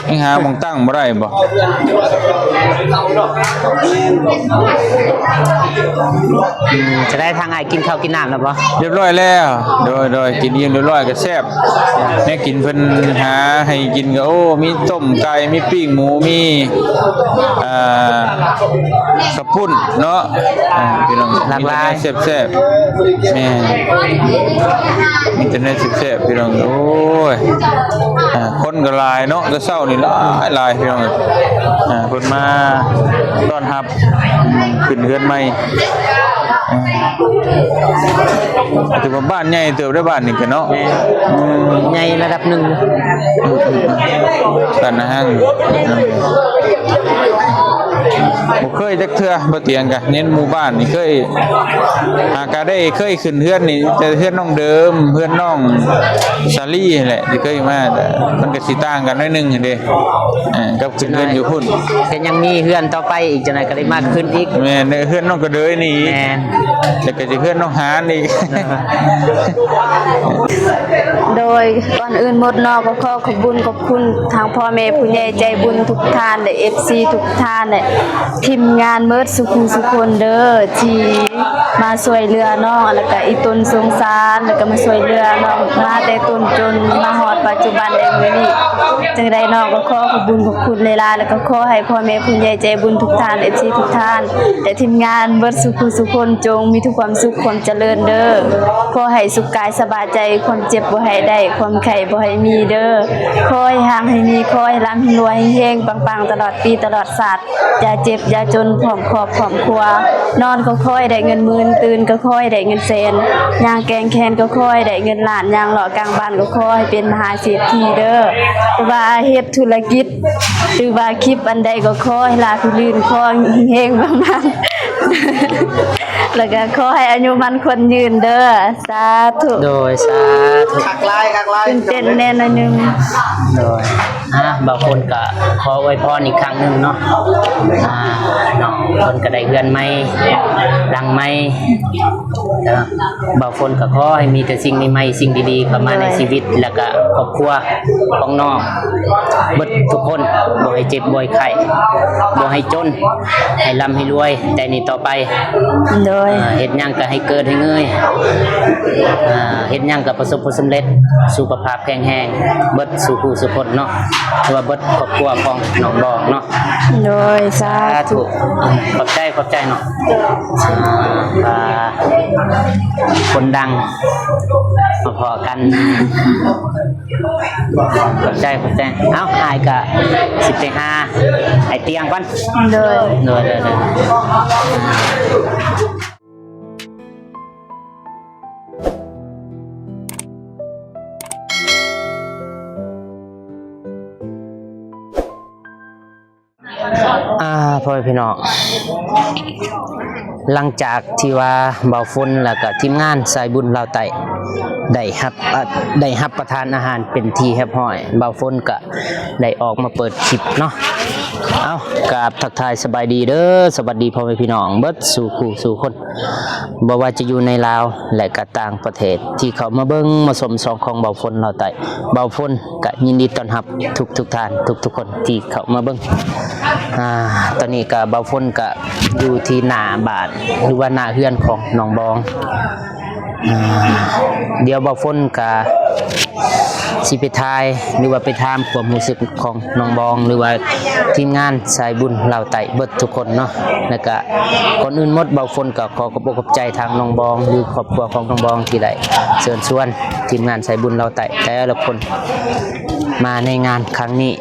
ยังหาหม่องตั้งบ่ได้บ่จะได้ทางไอ้กินข้าวกินน้ำแล้วบ่เรียบร้อยแล้วโดยกินอิ่มเรียบร้อยก็แซ่บแม่กินเพิ่นหาให้กินก็โอ้มีต้มไก่มีปิ้งหมูมีกระปุ้นเนาะพี่น้องหลากหลายแซ่บๆแม่มีแต่เนื้อแซ่บๆพี่น้องโอ้ยคนก็หลายเนาะก็เช้านี่หลายพี่น้องเพิ่นมาต้อนรับขึ้นเฮือนใหม่ถือว่าบ้านใหญ่เติบได้บ้านนี่กันเนาะใหญ่ระดับหนึ่งกันนะฮะบ่เคยจักเทื่อบ่เตียงกันเน้นหมู่บ้านนี่เคยหากได้เคยขึ้นเฮือนนี่แต่เฮือนน้องเดิมเฮือนน้องซาลี่แหละที่เคยมาแต่มันก็สิต่างกันหน่อยนึงเด้กับขึ้นเฮือนอยู่พุ่นก็ยังมีเฮือนต่อไปอีกจังได๋ก็ได้มากขึ้นอีกแม่นเฮือนน้องก็เดยนี่แม่นแล้วก็สิเฮือนน้องหานอีกโดยก่อนอื่นหมดนอกก็ขอขอบคุณทางพ่อแม่ผู้ใหญ่ใจบุญทุกท่านและ FC ทุกท่านและทีมงานเมิดสุขุสุคนเด้อที่มาช่วยเหลือน้องแล้วก็อีตนสงสารแล้วก็มาช่วยเหลือน้องมาแต่ต้นจนมาฮอดปัจจุบันในมื้อนี้จังได๋น้องก็ขอขอบคุณหลายๆแล้วก็ขอให้พ่อแม่ผู้ใหญ่ใจบุญทุกท่าน FC ทุกท่านและทีมงานเมิดสุขุสุคนจงมีทุกความสุขความเจริญเด้อขอให้สุขกายสบายใจความเจ็บบ่ให้ได้ความไข้บ่ให้มีเด้อขอให้ห่างให้มีขอให้ร่ำให้รวยให้เฮงปังๆตลอดปีตลอดศาสตร์อย่าเจ็บอย่าจนพร้อมครอบพร้อมครัวนอนก็ค่อยได้เงินหมื่นตื่นก็ค่อยได้เงินแสนย่างแกงแคนก็ค่อยได้เงินล้านย่างเลาะกลางบ้านก็ค่อยเป็นมหาเศรษฐีเด้อว่าเฮ็ดธุรกิจหรือว่าคลิปอันใดก็ค่อยลาผู้ลื่นขอเฮงปังๆแล้วก็ขอให้อายุมันคนยืนเด้อสาธุโดยสาธุคักลายเต้นแน่นนึงโดยบางคนก็ขออวยพรอีกครั้งนึงเนาะน้องคนก็ได้เฮือนใหม่ดังใหม่บางคนก็ขอให้มีแต่สิ่งใหม่ๆสิ่งดีๆเข้ามาในชีวิตแล้วก็ครอบครัวของน้องเบิดทุกคนบ่ให้เจ็บบ่ให้ไข้บ่ให้จนให้ร่ำให้รวยแต่นี่ต่อไปโดยเฮ็ดหยังก็ให้เกิดให้เงยเฮ็ดหยังก็ประสบผลสำเร็จสุขภาพแข็งแรงเบิดสู่ผู้สุขคนเนาะว่าเบิดครอบครัวของน้องบอกเนาะโดยสาธุขอบใจเนาะคนดังมาพอกันขอบใจเอ้าอายก็สิไปหาไอ้เตียงก่อนโดยพ่อพี่น้องหลังจากที่ว่าเบาฝนแล้วก็ทีมงานสายบุญลาวไต่ได้รับประทานอาหารเป็นที่เรียบร้อยเบาฝนก็ได้ออกมาเปิดคลิปเนาะเอากราบทักทายสบายดีเด้อสวัสดีพ่อแม่พี่น้องเบิดสู่คู่สู่คนบ่ว่าจะอยู่ในลาวและก็ต่างประเทศที่เขามาเบิ่งมาชมซองของเบาฝนลาวไต่เบาฝนก็ยินดีต้อนรับทุกท่านทุกคนที่เขามาเบิ่งตอนนี้ก็เบาฝนก็อยู่ที่หน้าบ้านหรือว่าหน้าเฮือนของน้องบองเดี๋ยวเบาฝนก็สิไปทายหรือว่าไปถามความรู้สึกของน้องบองหรือว่าทีมงานสายบุญเหล่าไต่เบิดทุกคนเนาะแล้วก็ก่อนอื่นหมดเบาฝนก็ขอขอบใจทางน้องบองหรือครอบครัวของน้องบองที่ได้เชิญชวนทีมงานสายบุญเหล่าไต่แต่ละคนมาในงานครั้งนี้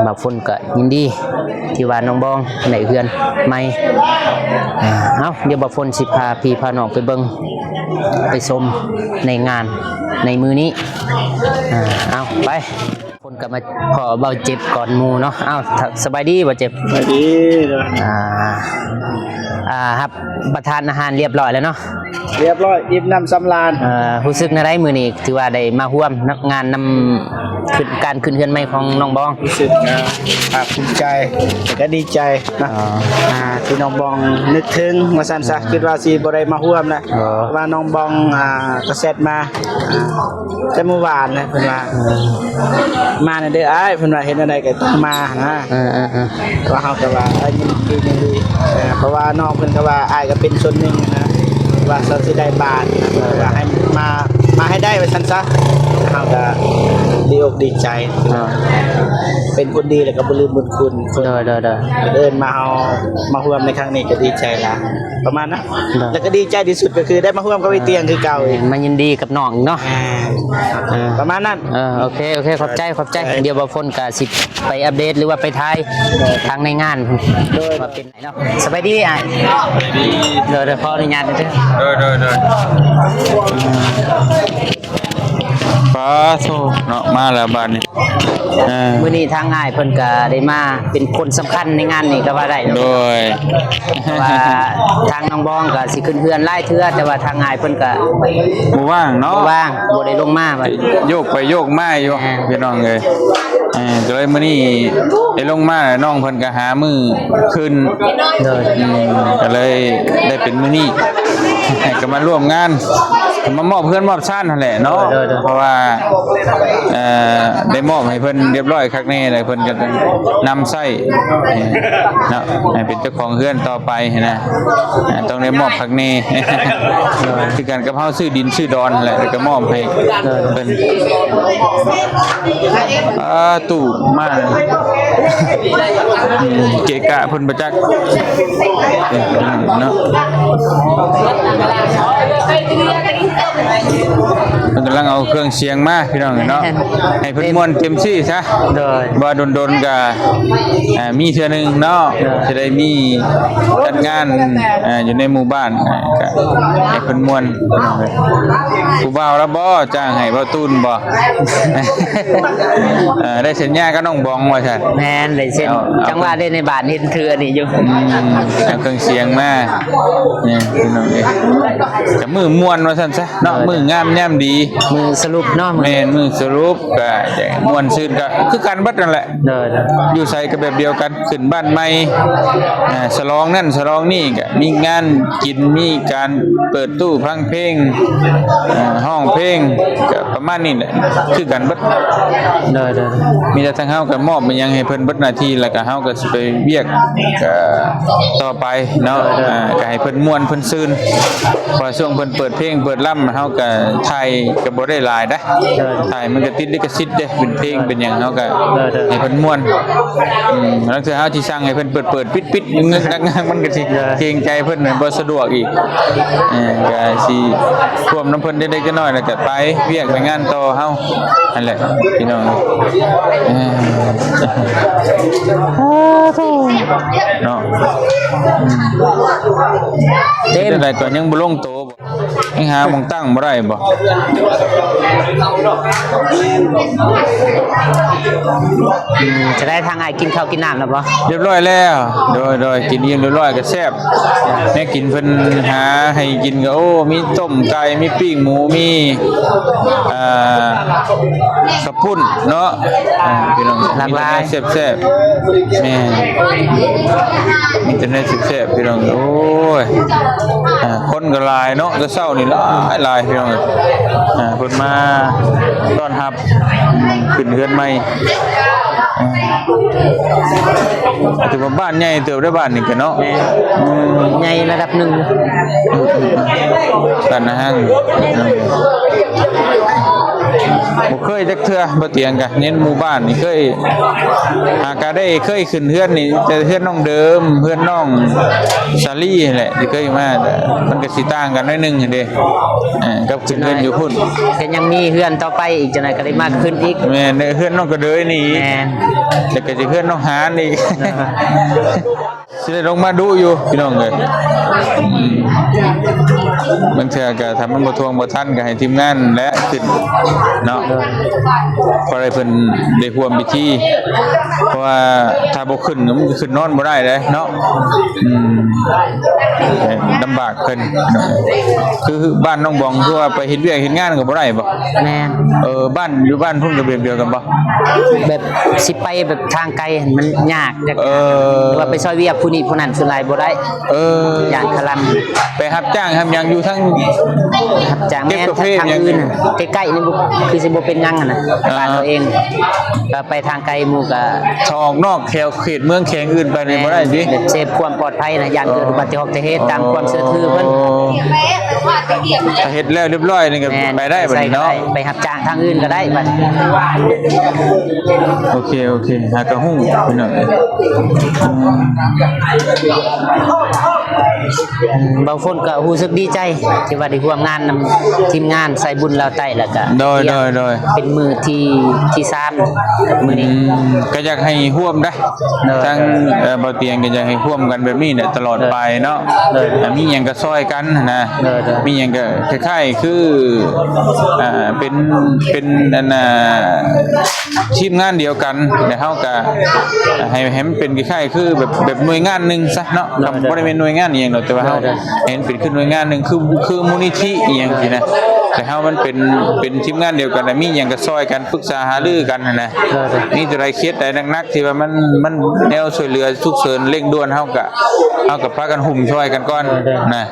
เบาฝนก็ยินดีที่ว่าน้องบองในเฮือนใหม่เดี๋ยวเบาฝนสิพาพี่พาน้องไปเบิ่งไปชมในงานในมือนี้เอาไปคนก็มาขอเบาเจ็บก่อนหมู่เนาะสบายดีบ่เจ็บสบายดีครับประทานอาหารเรียบร้อยแล้วเนาะเรียบร้อยอิ่มน้ำสำราญรู้สึกในไรมือนี้ถือว่าได้มาร่วมงานนำการขึ้นเฮือนใหม่ของน้องบองรู้สึกภูมิใจแต่ก็ดีใจนะที่น้องบองนึกถึงมาสั่นซะคิดว่าสิบ่ได้มาร่วมนะว่าน้องบองก็เสร็จมาแต่เมื่อวานนะเพิ่นว่า มาเด้ออ้ายเพิ่นว่าเห็นอะไรก็ต้องมานะ ก็เฮาก็ว่ายินดีเพราะว่าน้องเพิ่นก็ว่าอ้ายก็เป็นส่วนหนึ่งนะว่าเขาสิได้บาทนะว่าให้มาให้ได้ว่าซั่นซะเฮาก็ดีอกดีใจเป็นคนดีแล้วก็บ่ลืมบุญคุณคน เด้อ เดินมาเฮามาร่วมในครั้งนี้ก็ดีใจละประมาณนั้นแล้วก็ดีใจที่สุดก็คือได้มาร่วมกับไอ้เตียงคือเก่าอีก มายินดีกับน้องเนาะ ประมาณนั้น โอเคขอบใจเดี๋ยวบ่พ้นก็สิไปอัปเดตหรือว่าไปถ่ายทางในงานว่าเป็นไหนเนาะสบายดีอ่ะเดี๋ยวขออนุญาตเด้อ โดยป้าโซเนาะมาแล้วบ้านนี้มื้อนี้ทางอ้ายเพิ่นก็ได้มาเป็นคนสำคัญในงานนี้ก็ว่าได้ โดย เพราะว่าทางน้องบองก็สิขึ้นเฮือนหลายเทื่อแต่ว่าทางอ้ายเพิ่นก็ บ่ว่างเนาะ บ่ว่างบ่ได้ลงมาบัด โยกไปโยกมาอยู่พี่น้องเอ้ยก็เลยมื้อนี้ได้ลงมาน้องเพิ่นก็หามือขึ้น เด้อ ก็เลยได้เป็นมื้อนี้ก็มาร่วมงานมามอบเพื่อนมอบชาตินั่นแหละเนาะเพราะว่าได้มอบให้เพิ่นเรียบร้อยคักแน่เลยเพิ่นก็นำไส้เนาะให้เป็นเจ้าของเฮือนต่อไปนะต้องได้มอบคักแน่คือการกับเฮาซื้อดินซื้อดอนแหละแล้วก็มอบให้เพิ่นตู้มาเกะกะเพิ่นประจักษ์เนาะมันกำลังเอาเครื่องเสียงมาพี่น้องเนาะให้เพิ่นม่วนเต็มที่ซะบ่โดนๆก็มีเทื่อนึงเนาะจะได้มีจัดงานอยู่ในหมู่บ้านก็ให้เพิ่นม่วนผู้บ่าวแล้วบ่จ้างให้บ่ตูนบ่ได้สัญญากับน้องบองว่าซั่น แม่นได้เส้นจังว่าได้ในบ้านเห็นเทื่อนี่อยู่ เอาเครื่องเสียงมานี่พี่น้องเอ้ยจะมือม่วนว่าซั่นซะเนาะมืองามแนมดี มือสรุปเนาะ แม่นมือสรุปก็จะม่วนซื่นก็คือกันเบิดนั่นแหละ เด้อ อยู่ใส่ก็แบบเดียวกันขึ้นบ้านใหม่ฉลองนั่นฉลองนี่ก็มีงานกินมีการเปิดตู้ฟังเพลงห้องเพลงก็ประมาณนี้แหละคือกันเบิด เด้อ มีแต่ทางเฮาก็มอบมันยังให้เพิ่นเบิดหน้าที่แล้วก็เฮาก็สิไปเวียกต่อไปเนาะก็ให้เพิ่นม่วนเพิ่นซื่นพอช่วงเพิ่นเปิดเพลงเปิดล่ำเฮาก็ถ่ายก็บ่ได้หลายเด้ถ่ายมันก็ติดลิขสิทธิ์เด้เป็นเพลงเป็นหยังเฮาก็ให้เพิ่นม่วนแล้วคือเฮาสิสั่งให้เพิ่นเปิดปิดๆงึกๆงักๆมันก็สิเกรงใจเพิ่นบ่สะดวกอีกก็สิร่วมน้ำเพิ่นเล็กๆน้อยๆแล้วก็ไปเวียกไปงานต่อเฮานั่นแหละพี่น้องเนาะเต็มอะไรก็ยังบ่ลงโตบ่ยังหาหม่องตั้งบ่ได้บ่ จะได้ทางอ้ายกินข้าวกินน้ำแล้วบ่ เรียบร้อยแล้วโดยกินอิ่มเรียบร้อยก็แซ่บแม่กินเพิ่นหาให้กินก็โอ้มีต้มไก่มีปิ้งหมูมีกระปุ้นเนาะพี่น้องหลากหลายแซ่บๆแม่มีแต่แนวแซ่บๆพี่น้องโอ้ยคนก็หลายเนาะก็เช้านี่หลายพี่น้องเพิ่นมาต้อนรับขึ้นเฮือนใหม่ถือว่าบ้านใหญ่เติบได้บ้านนี่กันเนาะ ใหญ่ระดับหนึ่ง กันนะฮะบ่เคยจักเทื่อบ่เตียงกันเน้นหมู่บ้านนี่เคยหากได้เคยขึ้นเฮือนนี่แต่เฮือนน้องเดิมเฮือนน้องซาลี่แหละที่เคยมาแต่มันก็สิต่างกันหน่อยนึงเด้กับขึ้นเฮือนอยู่พุ่น ก็ยังมีเฮือนต่อไปอีกจังได๋ก็ได้มากขึ้นอีก แม่นเฮือนน้องก็เดยนี่ แม่น แล้วก็สิเฮือนน้องหานอีกสิได้ลงมาดูอยู่พี่น้องเอ้ยบางเทื่อก็ถ้ามันบ่ทวงบ่ทันก็ให้ทีมงานและขึ้นเนาะเพราะอะไรเพิ่นได้ร่วมพิธีเพราะว่าถ้าบ่ขึ้นก็มันก็ขึ้นนอนบ่ได้เด้เนาะลำบากเพิ่นคือบ้านน้องบองคือว่าไปเฮ็ดเวียกเฮ็ดงานก็บ่ได้บ่ แม่น บ้านอยู่บ้านพุ่นก็แบบเดียวกันบ่ แบบสิไปแบบทางไกลมันยากจัก ว่า ว่าไปซอยเวียกผู้นี้ผู้นั้นสุดหลายบ่ได้ย่านคลัง ไปรับจ้างทำหยังอยู่ทั้ง ครับจากแม่น เก็บกาแฟ ทางอื่นน่ะใกล้ๆนี่บ่ คือสิบ่เป็นหยังอะนะบ้านตัวเองก็ไปทางไกลหมู่ก็ ถ้าออกนอกเขตเมืองแขงอื่นไปนี่บ่ได้สิ เซฟความปลอดภัยนะยานเกิดอุบัติเหตุตามความเชื่อถือเพิ่น ถ้าเฮ็ดแล้วเรียบร้อยนี่ก็ แม่น ไปได้บัดนี้เนาะ ไปรับจ้างทางอื่นก็ได้บัด โอเคหากระหุ้งพี่น้อง บางคนก็รู้สึกดีใจที่ว่าได้ร่วมงานนำทีมงานใส่บุญลาวใต้แล้วก็ โดย เป็นมือที่3มื้อนี้ ก็อยากให้ร่วมได้ทั้งบ่เตียงก็อยากให้ร่วมกันแบบนี้เนี่ยตลอดไปเนาะมีหยังก็ซอยกันนะมีหยังก็คล้ายๆคือเป็นอันทีมงานเดียวกันแต่เฮาก็ให้มันเป็นคล้ายๆคือแบบหน่วยงานนึงซะเนาะบ่ได้เป็นหน่วยงานอีหยังหรอกแต่ว่าเฮาเห็นเป็นขึ้นหน่วยงานนึงคือมูลนิธิอีหยังซี่นะแต่เฮามันเป็นทีมงานเดียวกันมีหยังก็ซอยกันปรึกษาหารือกันนะนี่ตัวใดเคสใดหนักๆที่ว่ามันแนวช่วยเหลือฉุกเฉินเร่งด่วนเฮาก็พากันหุ่มช่วยกันก่อนนะ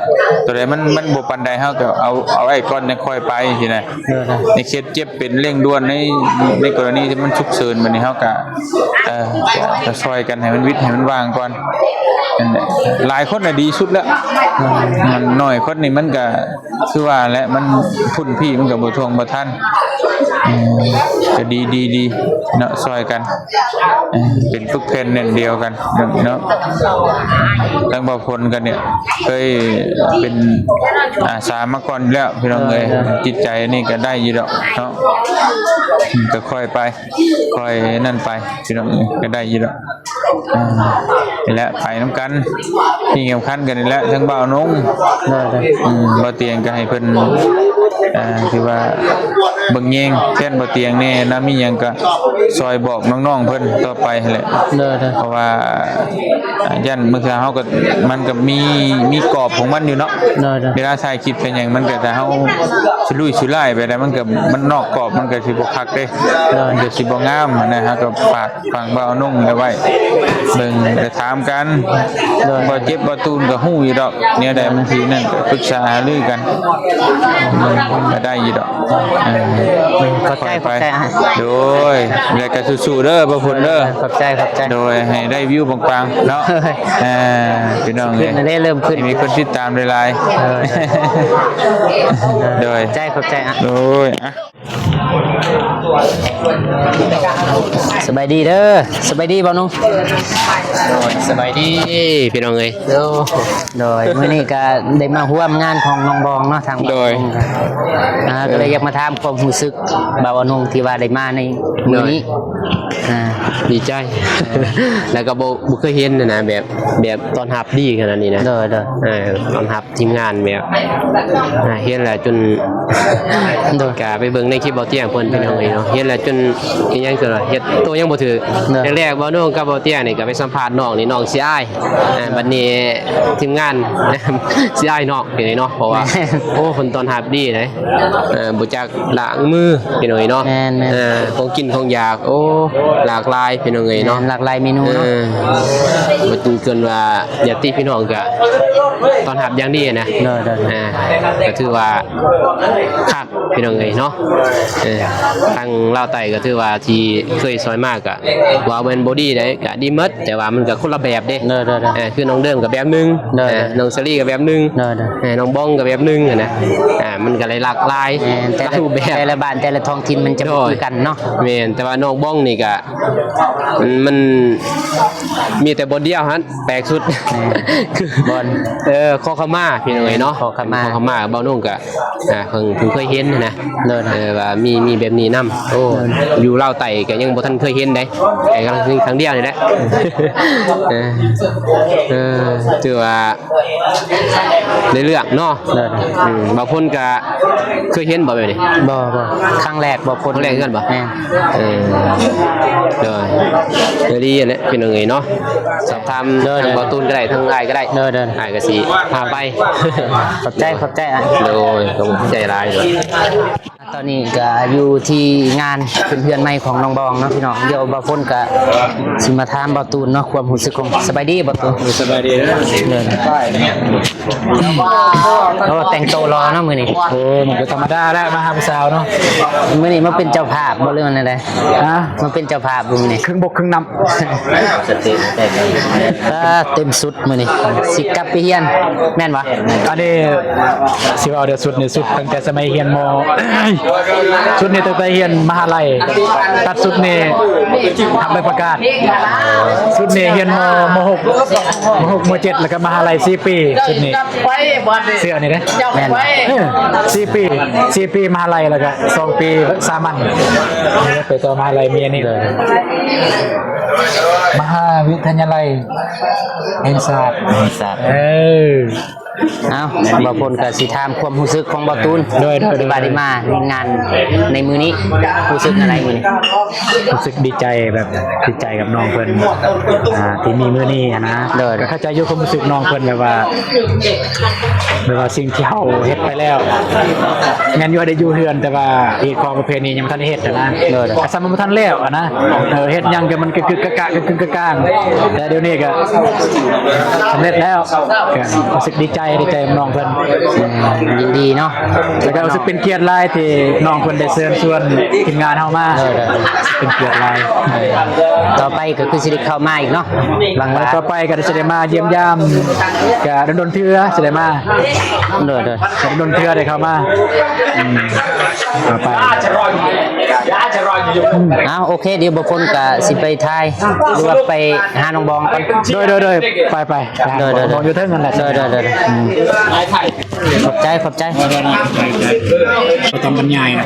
ตัวใดมันบ่ปานใดเฮาก็เอาไว้ก่อนจะค่อยไปซี่นะในเคสเจ็บเป็นเร่งด่วนในกรณีที่มันฉุกเฉินบัดนี้เฮาก็จะช่วยกันให้มันวิทย์ให้มันวางก่อนนั่นแหละหลายคนน่ะดีสุดแล้วมันน้อยคนนี่มันก็คือว่าและมันพุ่นพี่มันก็บ่ทวงบ่ทันก็ดีเนาะช่วยกันเป็นปึกแผ่นแน่นเดียวกันเนาะตั้งบ่พลกันเนี่ยเคยเป็นอาสามาก่อนแล้วพี่น้องเอ้ยจิตใจนี่ก็ได้อยู่ดอกเนาะก็ค่อยไปค่อยนั่นไปพี่น้องก็ได้อยู่ดอกนี่แหละไปน้ำกันที่สำคัญกันนี่แหละทั้งบ่าวนุ่งบ่เตียงก็ให้เพิ่นคือว่าเบิ่งแยงแทนบ่เตียงแน่นะมีหยังก็ซอยบอกน้องๆเพิ่นต่อไปแหละเพราะว่ายันเมื่อเฮาก็มันก็มีกรอบของมันอยู่เนาะเวลาถ่ายคลิปเป็นหยังมันก็ถ้าเฮาสิลุยสิไล่ไปได้มันนอกกรอบมันก็สิบ่คักเด้เดี๋ยวสิบ่งามนะฮะก็ฝากฟังบ่าวนุ่งเอาไว้เบิ่งก็ถามกันบ่เจ็บบ่ตูนก็ฮู้อยู่ดอกเนี่ยได้บางทีนั่นก็ปรึกษาหารือกันก็ได้อยู่ดอกขอบใจโดยแล้วก็สู้ๆเด้อบ่พุ่นเด้อขอบใจโดยให้ได้วิวปังๆเนาะพี่น้องเอ้ยเริ่มขึ้นมีคนติดตามหลายๆโดยขอบใจโดยสบายดีเด้อสบายดีบ่นุ่งสบายดีพี่น้องเอ้ยโดยมื้อนี้ก็ได้มาร่วมงานของน้องบองเนาะทางโดยก็เลยอยากมาถามความรู้สึกบ่าวนุ่งที่ว่าได้มาในมื้อนี้ดีใจแล้วก็บ่เคยเห็นนะแบบตอนรับดีขนาดนี้นะเด้อตอนรับทีมงานแบบเห็นแล้วจนกะไปเบิ่งในคลิปบ่เตี้ยเพิ่นพี่น้องเอ้ยเนาะเห็นแล้วจนอีหยังก็เฮ็ดตัวยังบ่ถือแรกๆบ่น้องกับบ่เตี้ยนี่ก็ไปสัมภาษณ์น้องนี่น้องสิอายบัดนี้ทีมงานสิอายน้องพี่น้องเนาะเพราะว่าโอ้เพิ่นตอนรับดีเลยบ่จักล้างมือพี่น้องเอ้ยเนาะของกินของอยากโอ้หลากหลายพี่น้องเอ้ยเนาะหลากหลายเมนูเนาะบ่ตึงเกินว่าญาติพี่น้องก็ตอนรับอย่างดีนะก็ถือว่าคักพี่น้องเอ้ยเนาะทางลาวใต้ก็ถือว่าที่เคยซอยมากก็ว่าเป็นบอดี้ได้ก็ดีหมดแต่ว่ามันก็คนละแบบเด้คือน้องเดิมกับแบบนึงน้องซรี่กับแบบนึงน้องบ้องกับแบบนึงนะมันก็หลากหลายแต่ละบ้านแต่ละท้องถิ่นมันจะบ่คือกันเนาะแม่นแต่ว่าน้องบ้องนี่ก็มันมีแต่บนเดียวฮะแปลกสุดคือบอลคอขม่าพี่น้องเอ้ยเนาะคอขม่าเบานุ่งก็เพิ่งเคยเห็นนะว่ามีแบบนี้นำโอ้อยู่ลาวใต้ก็ยังบ่ทันเคยเห็นได้แต่ครั้งเดียวนี่แหละถือว่าในเรื่องเนาะบางคนก็เคยเห็นบ่แบบนี้บ่ครั้งแรกบ่คนแรกกันบ่แม่ดีอันนี้เป็นยังไงเนาะสอบถามทางบ่ตูนก็ได้ทางอ้ายก็ได้อ้ายก็สิพาไปขอบใจโดยต้องใจร้ายเลย ตอนนี้ก็อยู่ที่งานเพื่อนๆใหม่ของน้องบองเนาะพี่น้องเดี๋ยวบ่าวฝนก็สิมาถามบ่าวตูนเนาะความรู้สึกของสบายดีบ่าวตูน สบายดีนะ โอ้แต่งตัวรอเนาะมื้อนี้ โอ้มันก็ธรรมดาแล้วมาหาผู้สาวเนาะ มื้อนี้มาเป็นเจ้าภาพบ่เรื่องอะไร ฮะ มาเป็นเจ้าภาพมื้อนี้ ครึ่งบกครึ่งน้ำ เต็มสุดมื้อนี้สิกลับไปเฮียนแม่นบ่ อันนี้สิว่าเดี๋ยวสุดนี่สุดตั้งแต่สมัยเรียนม สุดนี่ตั้งแต่เรียนมหาลัยตัดสุดนี่ทำใบประกาศสุดนี่เรียนมหกม7แล้วก็มหาลัย4ปีสุดนี่เสื้อนี่เด้ แม่นบ่ 4ปีมหาลัยแล้วก็2ปีสามัญนี่ไปต่อมหาลัยเมียนี่เลยมหาวิทยาลัยแห่งศาสตร์เออ เอ้าบ่าวฝนก็สิถามความรู้สึกของบ่าวตูน โดย ที่บาได้มาในงานในมื้อนี้รู้สึกอะไรมื้อนี้ รู้สึกดีใจแบบดีใจกับน้องเพิ่นที่มีมื้อนี้นะก็เข้าใจอยู่ความรู้สึกน้องเพิ่นแบบว่าสิ่งที่เฮาเฮ็ดไปแล้วแม่นอยู่ได้อยู่เฮือนแต่ว่าเหตุของประเพณียังบ่ทันได้เฮ็ดนะก็ซ้ำมันบ่ทันแล้วนะเฮ็ดหยังก็มันกึกกะกึกกางแต่เดี๋ยวนี้ก็สำเร็จแล้วก็รู้สึกดีใจกับน้องเพิ่น ยินดีเนาะ แล้วก็รู้สึกเป็นเกียรติหลายที่น้องเพิ่นได้เชิญชวนทีมงานเฮามาเป็นเกียรติหลาย ต่อไปก็คือสิได้เข้ามาอีกเนาะบาง แล้ว ว่า ต่อไปก็จะได้มาเยี่ยมยามก็ดนเทื่อจะได้มา เด้อ ก็ดนเทื่อได้เข้ามาต่อไป อ้าวโอเคเดี๋ยวบ่าวฝนก็สิไปถ่ายหรือว่าไปหาน้องบองก่อน โดยไปมองอยู่เทิงนั่นแหละ เด้อขอบใจ บ่ต้องบรรยายนะ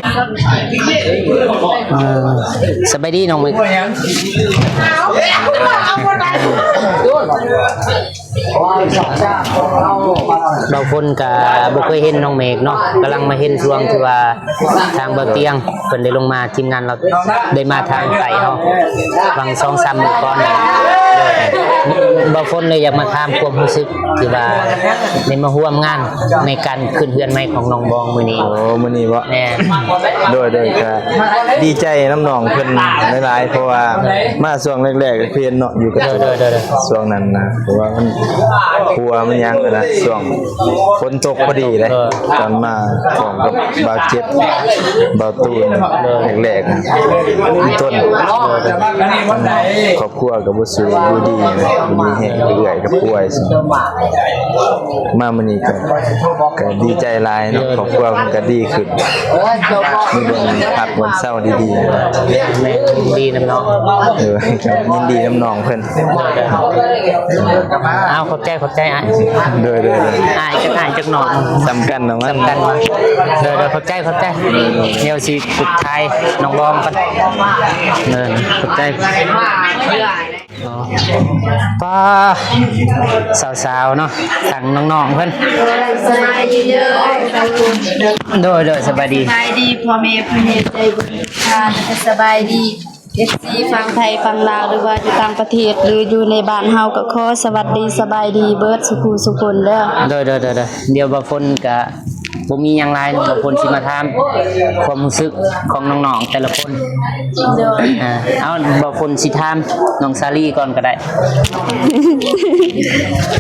สบายดีน้องมึกบางคนก็บ่เคยเห็นน้องเมฆเนาะกำลังมาเห็นช่วงที่ว่าทางเบาเตียงเพิ่นได้ลงมาทีมงานเราได้มาทางไต่เฮาบาง 2-3 มื้อก่อนบางคนเลยอยากมาถามความรู้สึกที่ว่าได้มาร่วมงานในการขึ้นเฮือนใหม่ของน้องบองมื้อนี้ โอ้มื้อนี้บ่ แน่ โดยก็ดีใจน้ำหนองเพิ่นหลายๆเพราะว่ามาช่วงแรกๆเพิ่นเนาะอยู่กับช่วงนั้นนะเพราะว่ามันกลัวมันยังนะช่วงฝนตกพอดีเลยตอนมาของกับบาดเจ็บบาตูนแรกๆนะต้นครอบครัวก็บ่สู้อยู่ดีนะมีแฮงเรื่อยๆกับป่วยมามื้อนี้ก็ดีใจหลายเนาะครอบครัวมันก็ดีขึ้นมีวันพักวันเช้าดีๆนะ แม่ดีน้ำน้อง ครับยินดีน้ำนองเพิ่น เอาขอบใจอ่ะ โดย อ่ายจักหนอง สำคัญนะมัน สำคัญเดี๋ยวขอบใจเดี๋ยวสิสุดท้ายน้องบอมกันขอบใจป้าสาวๆเนาะสั่งน้องๆเพิ่น สบายดีเด้อ โดยสบายดี สบายดีพ่อแม่ผู้ใหญ่ใจบุญทุกท่านสบายดี FC ฟังไทยฟังลาวหรือว่าอยู่ต่างประเทศหรืออยู่ในบ้านเฮาก็ขอสวัสดีสบายดีเบิดสุขสุขคนเด้อ เดี๋ยวบ่ฝนก็บ่มีหยังหลายบ่ฝนสิมาถามความรู้สึกของน้องๆแต่ละคนเอาบ่ฝนสิถามน้องซาลีก่อนก็ได้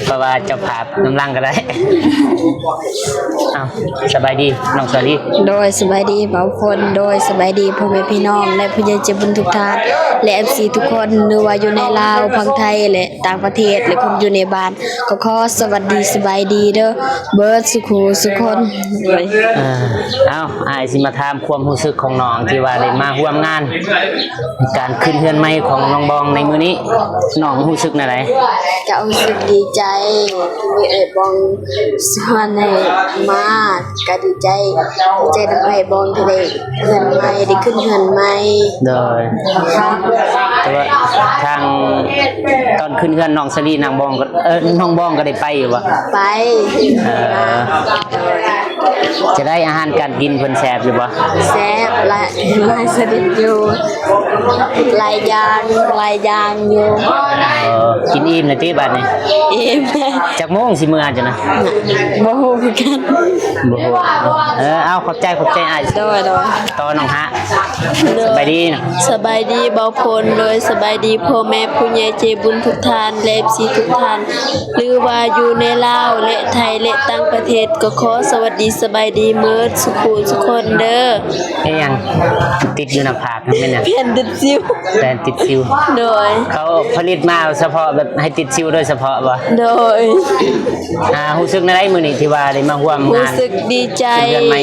เพราะว่าเจ้าภาพน้ำลังก็ได้เอาสบายดีน้องซาลี โดยสบายดีเบาคนโดยสบายดีพ่อแม่พี่น้องและผู้ใหญ่ใจบุญทุกท่านและ FC ทุกคนหรือว่าอยู่ในลาวพังไทยและต่างประเทศและคนอยู่ในบ้านก็ขอสวัสดีสบายดีเด้อเบิดสุขสุขคน เอาอ้ายสิมาถามความรู้สึกของน้องที่ว่าได้มาร่วมงาน การขึ้นเฮือนใหม่ของน้องบองในมื้อนี้น้องรู้สึกแนวใด ก็รู้สึกดีใจที่มีเอ๋บองส่วนให้มาก็ดีใจนำเอ๋บองที่ได้เฮือนใหม่ได้ขึ้นเฮือนใหม่ โดยแต่ว่าทางตอนขึ้นเฮือนน้องซาลีน้องบองก็ได้ไปอยู่บ่ ไป จะได้อาหารการกินเพิ่นแซ่บอยู่บ่ แซ่บลายสนิทอยู่ลายยางอยู่ กินอิ่มเลยติบัดนี้ เอ็ม จักโมงสิมื้อจ้ะนะ บ่ฮู้คือกัน บ่ฮู้เอาขอบใจอ้าย โดย ต่อน้องฮะสบายดีเนาะ สบายดีเบาพลโดยสบายดีพ่อแม่ผู้ใหญ่ใจบุญทุกท่านและFCทุกท่านหรือว่าอยู่ในลาวและไทยและต่างประเทศก็ขอสวัสดีสบายดีเมิดสุขุทุกคนเด้อ เอ๊ะยังติดอยู่หน้าผากนั่นแม่นน่ะ เพียนดิดซิว แต่ติดซิว โดย เขาผลิตมาเฉพาะแบบให้ติดซิวโดยเฉพาะบ่ โดย รู้สึกในไรมื้อนี้ที่ว่าได้มาร่วม รู้ งาน สึกดีใจ เดือนใหม่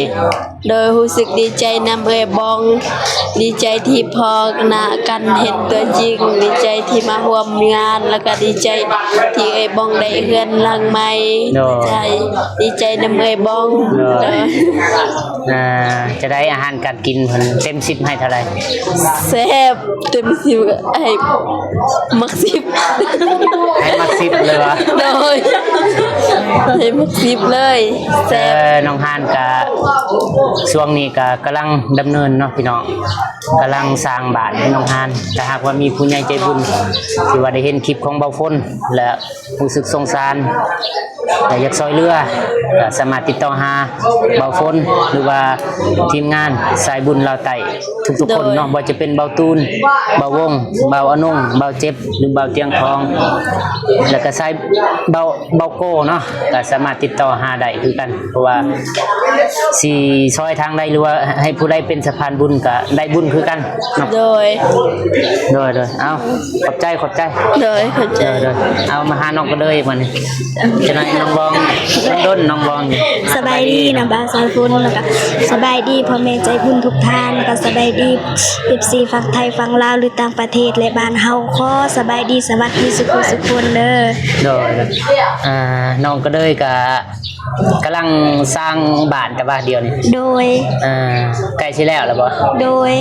โดยรู้สึกดีใจนำเอยบอง ดีใจที่พอหน้ากันเห็นตัวจริง ดีใจที่มาร่วมงานแล้วก็ดีใจที่เอยบองได้เฮือนหลังใหม่ดีใจนำเอยบองโดย จะได้อาหารการกินเพิ่นเต็ม10ให้เท่าไหร่ แซ่บเต็มสิบไอ้มักสิบ ให้มัก10เลยวะ โดยให้มักสิบเลยแซ่บ น้องฮานก็ช่วงนี้ก็กำลังดำเนินเนาะพี่น้องกำลังสร้างบ้านให้น้องฮานถ้าหากว่ามีผู้ใหญ่ใจบุญที่ว่าได้เห็นคลิปของเบาฝนและรู้สึกสงสารแต่อยากซอยเรือก็สามารถติดต่อหาเบาฝนหรือว่าทีมงานสายบุญลาวไต่ทุกๆคนเนาะว่าจะเป็นเบาตูนเบาวงเบาอนงเบาเจ็บหรือเบาเตียงทองแล้วก็สายเบาโก้เนาะก็สามารถติดต่อหาได้คือกันเพราะว่าสิซอยทางใดหรือว่าให้ผู้ใดเป็นสะพานบุญก็ได้บุญคือกันเนาะ โดย โดยเอาขอบใจ โดยเข้าใจ โดยเอามาหาน้องก็เลยมันจะนายน้องบองด้นน้องบอง สบายดีนะบาสายฟุนแล้วก็สบายดีพ่อแม่ใจบุญทุกท่านแล้วก็สบายดี14ฝั่งไทยฝั่งลาวหรือต่างประเทศและบ้านเฮาขอสบายดีสวัสดีสุขสุขคนเด้อ โดยน้องก็เลยก็กำลังสร้างบ้านกับบ้านเดียวนี่ โดย ใกล้สิแล้วบ่ โดย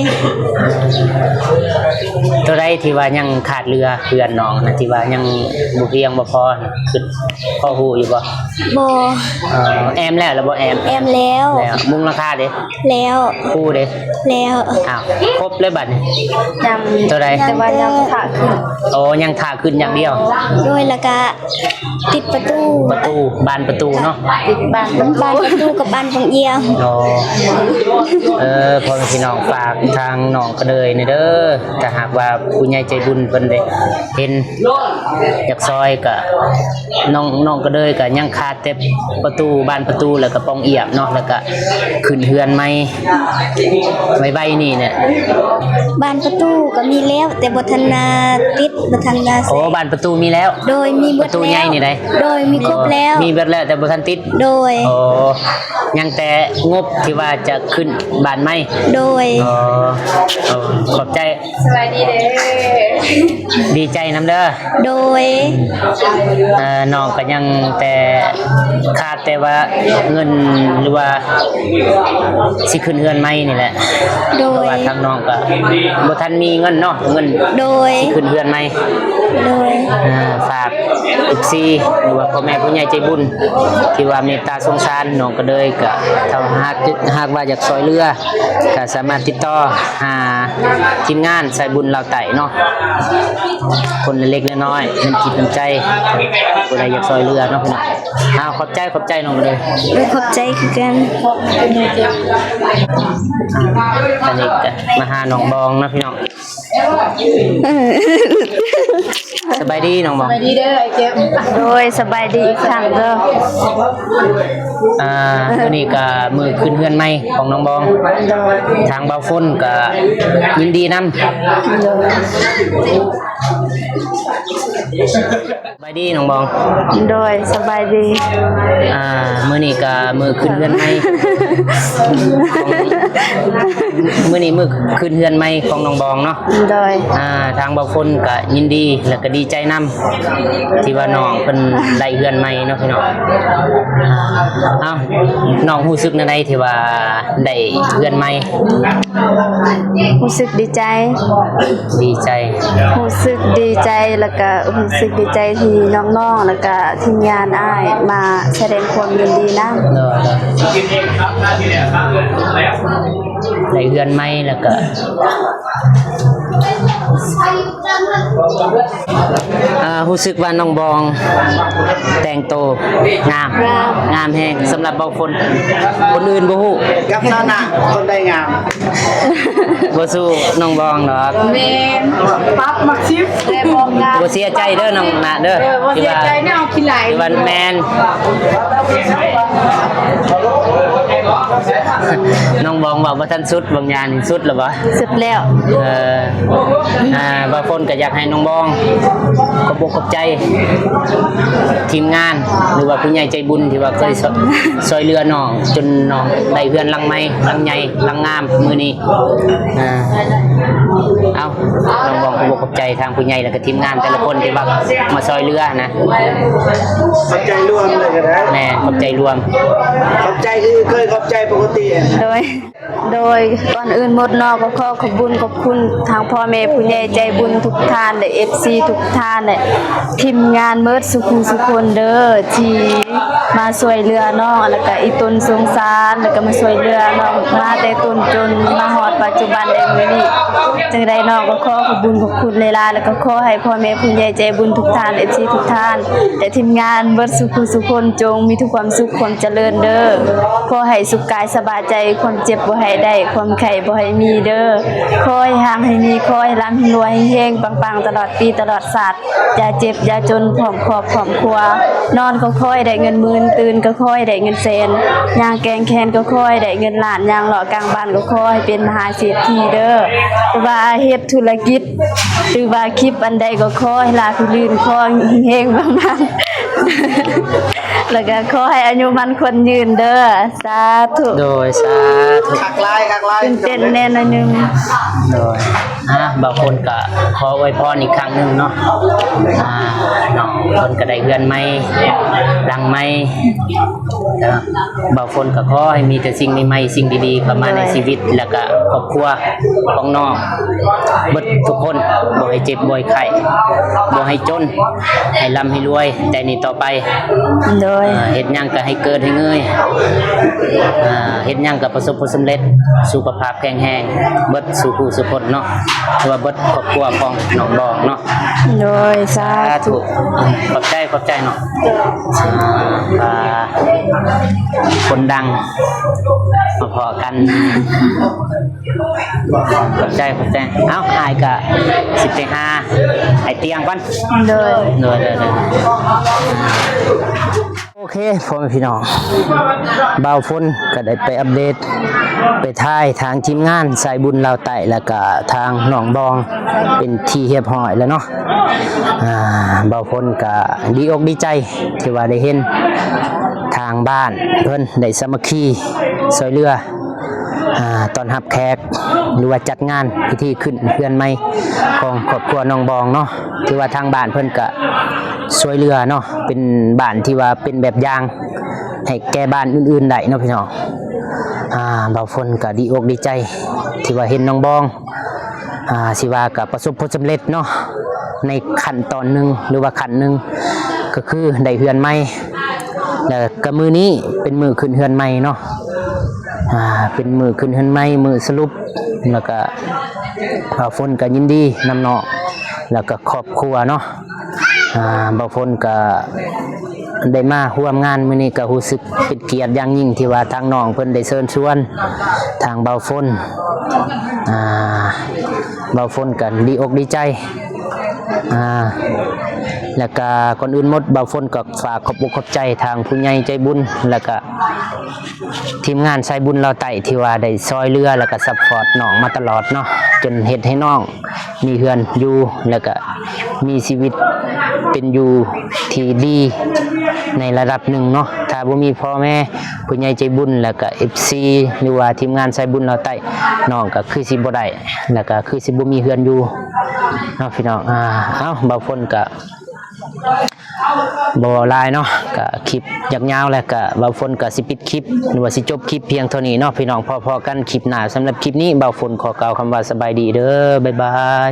ตัวใดที่ว่ายังขาดเรือเพื่อนน้องนะที่ว่ายังบ่เพียงบ่พอคือพอฮู้อยู่บ่ บ่ แอมแล้วบ่แอม แอมแล้ว แล้วมุงราคาเด้ แล้ว คู่เด้ แล้ว อ้าวครบเลยบัดนี้ ยัง ตัวใด แต่ว่ายังขาดขึ้น โอ้ยังถ่าขึ้นอย่างเดียว โดยแล้วก็ติดประตู บานประตูเนาะ ติดบ้าน บ้านประตูกับบ้านของเอียง โอ้พ่อแม่พี่น้องฝากทางน้องก็เลยนี่เด้อถ้าหากว่าผู้ใหญ่ใจบุญเพิ่นได้เห็นอยากซอยก็น้องก็เลยก็ยังขาดแต่ประตูบานประตูแล้วก็ปองเอียบเนาะแล้วก็ขึ้นเฮือนใหม่ใบนี่เนี่ย บ้านประตูก็มีแล้วแต่บ่ทันนาติดบ่ทันนา โอ้บานประตูมีแล้ว โดยมี ป เบิด ระตู แล้ว ใหญ่นี่ได้ โดยมีครบแล้ว มีเบิดแล้วแต่บ่ทันติด โดย โอ้ยังแต่งบที่ว่าจะขึ้นบ้านใหม่ โดย อ๋อขอบใจ สบายดีเด้อ ดีใจน้ำเด้อ โดย น้องก็ยังแต่ขาดแต่ว่าเงินหรือว่าสิขึ้นเงินใหม่นี่แหละ โด เพราะ ย ว่าทางน้องก็บ่ทันมีเงินเนาะเงิน โดย สิขึ้นเงินใหม่ โดย ฝาก FC หรือว่าพ่อแม่ผู้ใหญ่ใจบุญที่ว่าเมตตาสงสารน้องก็เลยก็ถ้าหากว่าอยากซอยเรือก็สามารถติดต่อหาทีมงานสายบุญเราไต่เนาะคนเล็กๆน้อยๆเงินจิตน้ำใจผู้ใดอยากซอยเรือเนาะพี่น้องขอบใจน้องเลย โดยขอบใจคือกัน ตอนนี้ก็มาหาน้องบองนะพี่น้องสบายดีน้องบอง โดยสบายดีอีกครั้งเด้อ ตัวนี้ก็มือขึ้นเฮือนใหม่ของน้องบองทางเบาฝนก็ยินดีนำสบายดีน้องบอง โดยสบายดี มื้อนี้ก็มือขึ้นเฮือนใหม่มื้อนี้มือขึ้นเฮือนใหม่ของน้องบองเนาะ โดย ทางเบาฝนก็ยินดีและก็ดี ใจนำที่ว่าน้องเพิ่นได้เฮือนใหม่เนาะพี่น้องเอ้าน้องรู้สึกในใดที่ว่าได้เฮือนใหม่ รู้สึกดีใจ ดีใจ รู้สึกดีใจแล้วก็รู้สึกดีใจที่น้องๆแล้วก็ทีมงานอ้ายมาแสดงความยินดีนำ เด้อได้เฮือนใหม่แล้วก็รู้สึกว่าน้องบองแต่งโตวงามงามแฮงสำหรับบางคนคนอื่นบ่ฮู้ กับหน้าคนได้งาม บ่สู้น้องบองดอก แม่นปั๊บมักชิปได้บอกงาน บ่เสียใจเด้อน้องนะเด้อ บ่เสียใจแนวขี้ไหล ที่ว่าแมนน้องบองบอกว่าท่านสุดบางอย่างนี่สุดแล้วบ่ สุดแล้ว บางคนก็อยากให้น้องบองขอบอกขอบใจทีมงานหรือว่าผู้ใหญ่ใจบุญที่ว่าเคยซอยเรือน้องจนน้องได้เพื่อนลังไม้ลังใหญ่ลังงามมือนี้เอาน้องบองขอบอกขอบใจทางผู้ใหญ่แล้วก็ทีมงานแต่ละคนที่ว่ามาซอยเรือนะ ขอบใจรวมเลยก็ได้ แม่ขอบใจรวม ขอบใจคือเคยขอบใจปกติ โดยก่อนอื่นหมดเนอกก็ขอขอบคุณทางพ่อแม่ผู้ใหญ่ใจบุญทุกท่านและ FC ทุกท่านและทีมงานเมิดสุขุสุคนเด้อที่มาช่วยเหลือน้องแล้วก็อีตนสงสารแล้วก็มาช่วยเหลือน้องมาแต่ต้นจนมาฮอดปัจจุบันในมื้อนี้จังได๋น้องก็ขอขอบคุณหลายๆแล้วก็ขอให้พ่อแม่ผู้ใหญ่ใจบุญทุกท่าน FC ทุกท่านและทีมงานเบิดสุขุสุคนจงมีทุกความสุขความเจริญเด้อขอให้สุขกายสบายใจความเจ็บบ่ให้ได้ความไข้บ่ให้มีเด้อขอให้ห่างให้มีขอให้ร่ำให้รวยให้เฮงปังๆตลอดปีตลอดศาสตร์อย่าเจ็บอย่าจนพร้อมครอบพร้อมครัวนอนก็ค่อยได้เงินหมื่นตื่นก็ค่อยได้เงินแสนย่างแกงแคนก็ค่อยได้เงินล้านย่างหล่อกลางบ้านก็ค่อยเป็นมหาเศรษฐีเด้อแต่ว่าเฮ็ดธุรกิจหรือว่าคลิปอันใดก็ค่อยลาผู้ลื่นค่อยเฮงปังๆแล้วก็ขอให้อายุมันคนยืนเด้อสาธุ โดยสาธุ คักลาย ตื่นเต้นแน่นอนนึง โดยบางคนก็ขออวยพรอีกครั้งหนึ่งเนาะน้องคนก็ได้เฮือนใหม่รังใหม่บางคนก็ขอให้มีแต่สิ่งใหม่ๆสิ่งดีๆเข้ามาในชีวิตแล้วก็ครอบครัวของน้องเบิดทุกคนบ่ให้เจ็บบ่ให้ไข้บ่ให้จนให้ร่ำให้รวยแต่นี่ต่อไป โดย เฮ็ดหยังก็ให้เกิดให้เงยเฮ็ดหยังก็ประสบผลสำเร็จสุขภาพแข็งแรงเบิดสู่ผู้สุขคนเนาะหรือว่าเบิดครอบครัวของน้องบองเนาะ โดยสา สา ธุ ธุขอบใจเนาะคนดังมาพอกันขอบใจเอ้าอายก็สิไปหาไอ้เตียงก่อน โดย โดยโอเคพ่อแม่พี่น้องบ่าวฝนก็ได้ไปอัปเดตไปถ่ายทางทีมงานสายบุญลาวใต้แล้วก็ทางหนองบองเป็นที่เรียบร้อยแล้วเนาะบ่าวฝนก็ดีอกดีใจที่ว่าได้เห็นทางบ้านเพิ่นได้สามัคคีช่วยเหลือตอนรับแขกหรือว่าจัดงานพิธีขึ้นเฮือนใหม่ของครอบครัวน้องบองเนาะที่ว่าทางบ้านเพิ่นก็ช่วยเหลือเนาะเป็นบ้านที่ว่าเป็นแบบอย่างให้แก่บ้านอื่นๆได้เนาะพี่น้องบ่าวฝนก็ดีอกดีใจที่ว่าเห็นน้องบองสิว่าก็ประสบผลสำเร็จเนาะในขั้นตอนหนึงหรือว่าขั้นหนึงก็คือได้เฮือนใหม่แล้วก็มื้อนี้เป็นมื้อขึ้นเฮือนใหม่เนาะเป็นมือขึ้นเฮือนใหม่มือสรุปแล้วก็บ่าวฝนก็ยินดีนำเนาะแล้วก็ครอบครัวเนาะบ่าวฝนก็ได้มาร่วมงานมื้อนี้ก็รู้สึกเป็นเกียรติอย่างยิ่งที่ว่าทางน้องเพิ่นได้เชิญชวนทางบ่าวฝนบ่าวฝนก็ดีอกดีใจแล้วก็ก่อนอื่นหมดบ่าวฝนก็ฝากขอบอกขอบใจทางผู้ใหญ่ใจบุญแล้วก็ทีมงานสายบุญเราไต่ที่ว่าได้ซอยเรือแล้วก็ซัพพอร์ตน้องมาตลอดเนาะจนเฮ็ดให้น้องมีเฮือนอยู่แล้วก็มีชีวิตเป็นอยู่ที่ดีในระดับหนึ่งเนาะถ้าบ่มีพ่อแม่ผู้ใหญ่ใจบุญแล้วก็ FC หรือว่าทีมงานสายบุญเราไต่น้องก็คือสิบ่ได้แล้วก็คือสิบ่มีเฮือนอยู่ เนาะพี่น้องเอ้าบ่าวฝนก็บ่ลายเนาะก็คลิปยาวๆแล้วก็บ่าวฝนก็สิปิดคลิปหรือว่าสิจบคลิปเพียงเท่านี้เนาะพี่น้องพอๆกันคลิปหน้าสำหรับคลิปนี้บ่าวฝนขอกล่าวคำว่าสบายดีเด้อบ๊ายบาย